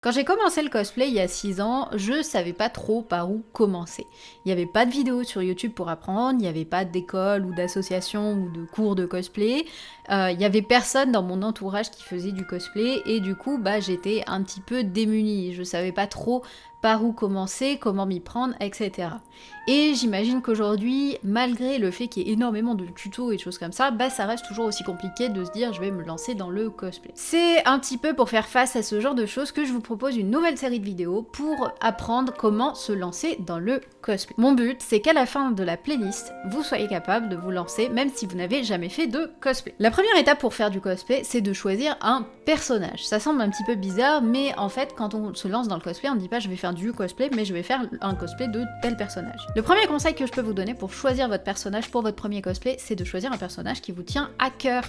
Quand j'ai commencé le cosplay il y a 6 ans, je savais pas trop par où commencer. Il n'y avait pas de vidéos sur YouTube pour apprendre, il n'y avait pas d'école ou d'association ou de cours de cosplay, il n'y avait personne dans mon entourage qui faisait du cosplay et du coup j'étais un petit peu démunie, je savais pas trop par où commencer, comment m'y prendre, etc. Et j'imagine qu'aujourd'hui, malgré le fait qu'il y ait énormément de tutos et de choses comme ça reste toujours aussi compliqué de se dire je vais me lancer dans le cosplay. C'est un petit peu pour faire face à ce genre de choses que je vous propose une nouvelle série de vidéos pour apprendre comment se lancer dans le cosplay. Mon but, c'est qu'à la fin de la playlist, vous soyez capable de vous lancer même si vous n'avez jamais fait de cosplay. La première étape pour faire du cosplay, c'est de choisir un personnage. Ça semble un petit peu bizarre, mais en fait, quand on se lance dans le cosplay, on ne dit pas je vais faire du cosplay, mais je vais faire un cosplay de tel personnage. Le premier conseil que je peux vous donner pour choisir votre personnage pour votre premier cosplay, c'est de choisir un personnage qui vous tient à cœur.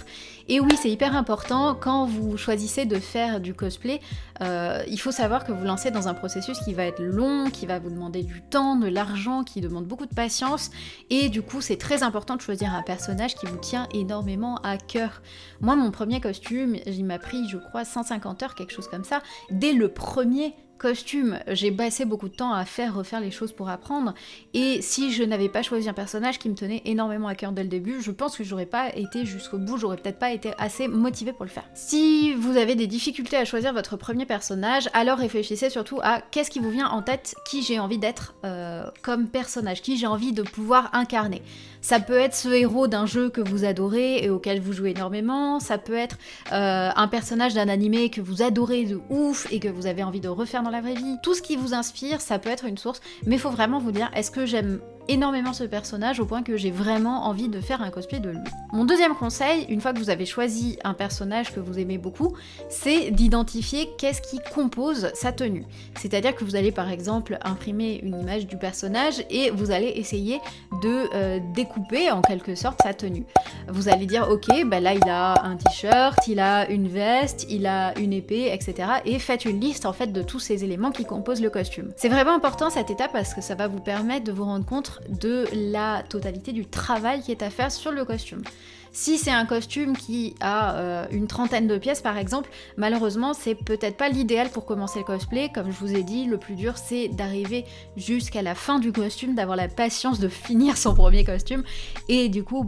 Et oui, c'est hyper important, quand vous choisissez de faire du cosplay, il faut savoir que vous lancez dans un processus qui va être long, qui va vous demander du temps, de l'argent, qui demande beaucoup de patience, et du coup c'est très important de choisir un personnage qui vous tient énormément à cœur. Moi, mon premier costume, il m'a pris, je crois, 150 heures, quelque chose comme ça, dès le premier costume. J'ai passé beaucoup de temps à refaire les choses pour apprendre, et si je n'avais pas choisi un personnage qui me tenait énormément à cœur dès le début, je pense que j'aurais pas été jusqu'au bout, j'aurais peut-être pas été assez motivée pour le faire. Si vous avez des difficultés à choisir votre premier personnage, alors réfléchissez surtout à qu'est-ce qui vous vient en tête, qui j'ai envie d'être comme personnage, qui j'ai envie de pouvoir incarner. Ça peut être ce héros d'un jeu que vous adorez et auquel vous jouez énormément, ça peut être un personnage d'un animé que vous adorez de ouf et que vous avez envie de refaire dans la vraie vie. Tout ce qui vous inspire, ça peut être une source, mais il faut vraiment vous dire, est-ce que j'aime énormément ce personnage au point que j'ai vraiment envie de faire un cosplay de lui. Mon deuxième conseil, une fois que vous avez choisi un personnage que vous aimez beaucoup, c'est d'identifier qu'est-ce qui compose sa tenue. C'est-à-dire que vous allez par exemple imprimer une image du personnage et vous allez essayer de découper en quelque sorte sa tenue. Vous allez dire ok, là il a un t-shirt, il a une veste, il a une épée, etc. Et faites une liste en fait de tous ces éléments qui composent le costume. C'est vraiment important cette étape parce que ça va vous permettre de vous rendre compte de la totalité du travail qui est à faire sur le costume. Si c'est un costume qui a une trentaine de pièces par exemple, malheureusement c'est peut-être pas l'idéal pour commencer le cosplay. Comme je vous ai dit, le plus dur c'est d'arriver jusqu'à la fin du costume, d'avoir la patience de finir son premier costume, et du coup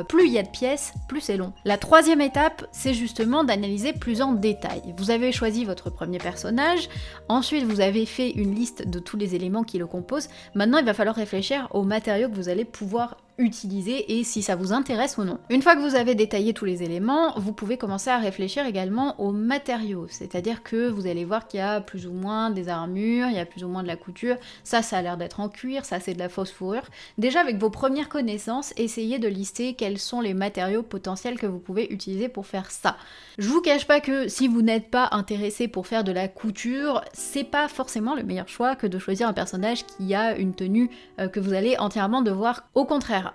plus il y a de pièces, plus c'est long. La troisième étape, c'est justement d'analyser plus en détail. Vous avez choisi votre premier personnage, ensuite vous avez fait une liste de tous les éléments qui le composent, maintenant il va falloir réfléchir aux matériaux que vous allez pouvoir utiliser et si ça vous intéresse ou non. Une fois que vous avez détaillé tous les éléments, vous pouvez commencer à réfléchir également aux matériaux, c'est-à-dire que vous allez voir qu'il y a plus ou moins des armures, il y a plus ou moins de la couture, ça a l'air d'être en cuir, ça c'est de la fausse fourrure. Déjà avec vos premières connaissances, essayez de lister quels sont les matériaux potentiels que vous pouvez utiliser pour faire ça. Je vous cache pas que si vous n'êtes pas intéressé pour faire de la couture, c'est pas forcément le meilleur choix que de choisir un personnage qui a une tenue que vous allez entièrement devoir. Au contraire,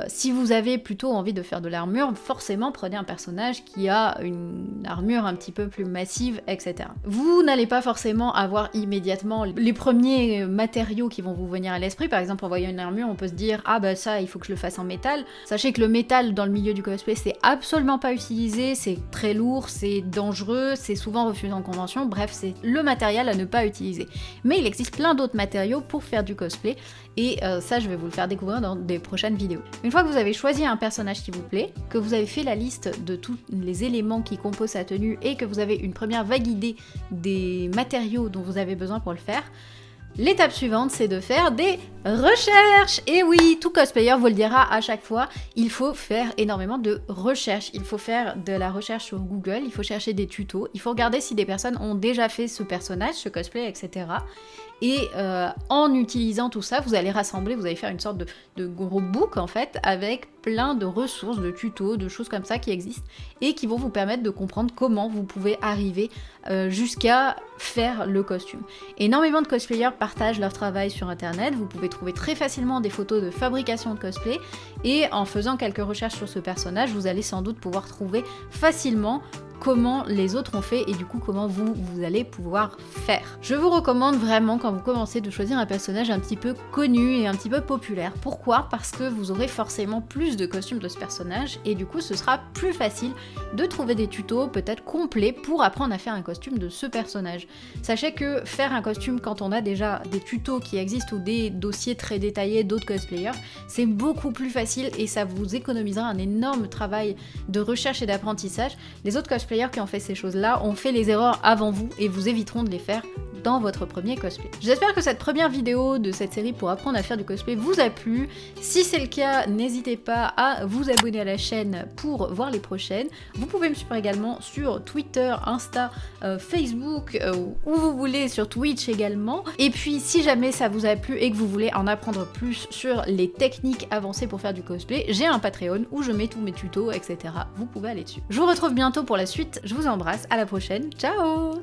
si vous avez plutôt envie de faire de l'armure, forcément prenez un personnage qui a une armure un petit peu plus massive, etc. Vous n'allez pas forcément avoir immédiatement les premiers matériaux qui vont vous venir à l'esprit. Par exemple, en voyant une armure, on peut se dire « Ah ça, il faut que je le fasse en métal ». Sachez que le métal dans le milieu du cosplay, c'est absolument pas utilisé, c'est très lourd, c'est dangereux, c'est souvent refusé en convention, bref, c'est le matériel à ne pas utiliser. Mais il existe plein d'autres matériaux pour faire du cosplay, et ça, je vais vous le faire découvrir dans des prochaines vidéos. Une fois que vous avez choisi un personnage qui vous plaît, que vous avez fait la liste de tous les éléments qui composent sa tenue et que vous avez une première vague idée des matériaux dont vous avez besoin pour le faire, l'étape suivante, c'est de faire des recherches. Et oui, tout cosplayer vous le dira à chaque fois, il faut faire énormément de recherches. Il faut faire de la recherche sur Google, il faut chercher des tutos, il faut regarder si des personnes ont déjà fait ce personnage, ce cosplay, etc. Et en utilisant tout ça, vous allez rassembler, vous allez faire une sorte de gros book en fait, avec plein de ressources, de tutos, de choses comme ça qui existent et qui vont vous permettre de comprendre comment vous pouvez arriver jusqu'à faire le costume. Énormément de cosplayers partagent leur travail sur internet, vous pouvez trouver très facilement des photos de fabrication de cosplay, et en faisant quelques recherches sur ce personnage, vous allez sans doute pouvoir trouver facilement comment les autres ont fait et du coup comment vous allez pouvoir faire. Je vous recommande vraiment quand vous commencez de choisir un personnage un petit peu connu et un petit peu populaire. Pourquoi ? Parce que vous aurez forcément plus de costumes de ce personnage et du coup ce sera plus facile de trouver des tutos peut-être complets pour apprendre à faire un costume de ce personnage. Sachez que faire un costume quand on a déjà des tutos qui existent ou des dossiers très détaillés d'autres cosplayers, c'est beaucoup plus facile et ça vous économisera un énorme travail de recherche et d'apprentissage. Les autres cosplayers qui ont fait ces choses-là ont fait les erreurs avant vous et vous éviteront de les faire dans votre premier cosplay. J'espère que cette première vidéo de cette série pour apprendre à faire du cosplay vous a plu. Si c'est le cas, n'hésitez pas à vous abonner à la chaîne pour voir les prochaines. Vous pouvez me suivre également sur Twitter, Insta, Facebook, où vous voulez, sur Twitch également. Et puis si jamais ça vous a plu et que vous voulez en apprendre plus sur les techniques avancées pour faire du cosplay, j'ai un Patreon où je mets tous mes tutos, etc. Vous pouvez aller dessus. Je vous retrouve bientôt pour la suite. Je vous embrasse, à la prochaine. Ciao!